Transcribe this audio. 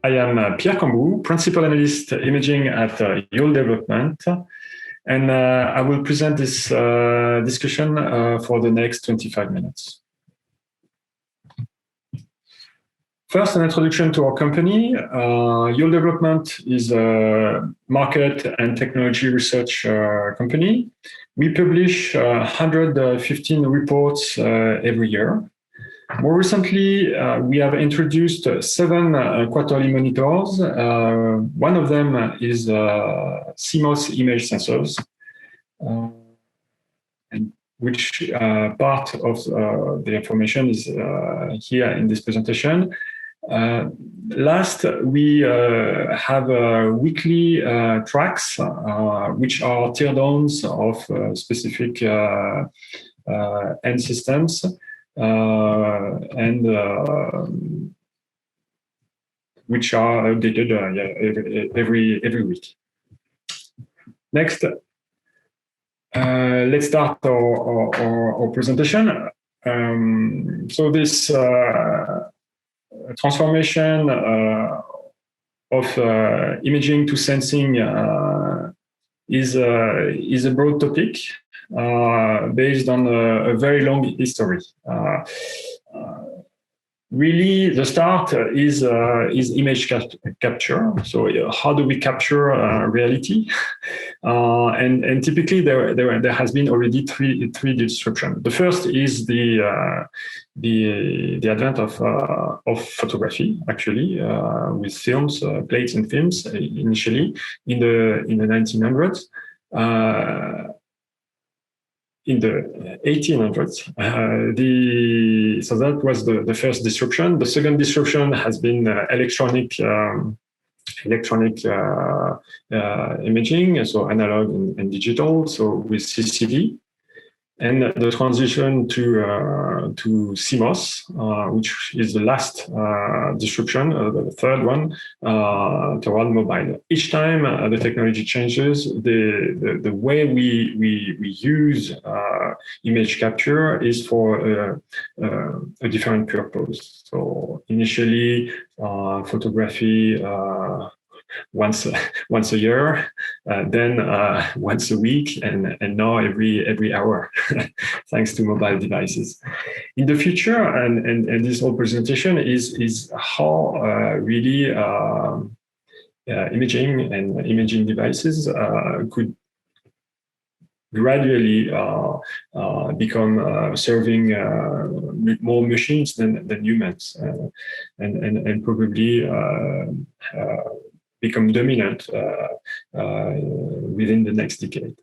I am Pierre Cambou, Principal Analyst Imaging at Yole Développement, and I will present this discussion for the next 25 minutes. First, an introduction to our company. Yole Développement is a market and technology research company. We publish 115 reports every year. More recently, we have introduced 7 quarterly monitors. One of them is CMOS image sensors, and which part of the information is here in this presentation. Last, we have weekly tracks, which are teardowns of specific end systems. And which are updated every week. Next, let's start our presentation. So this transformation of imaging to sensing is a broad topic. Based on a very long history. Really, the start is image capture. So how do we capture reality? And typically there has been already three disruptions. The first is the advent of photography, actually, with films, plates and films initially in the 1900s. In the 1800s, so that was the first disruption. The second disruption has been electronic imaging, so analog and digital, so with CCD, and the transition to CMOS, which is the last disruption, the third one, toward mobile. Each time the technology changes, the way we use image capture is for a different purpose. So initially, photography once a year, then once a week, and now every hour, thanks to mobile devices. In the future, and this whole presentation is how really imaging and imaging devices could gradually become serving more machines than humans, and probably become dominant within the next decade.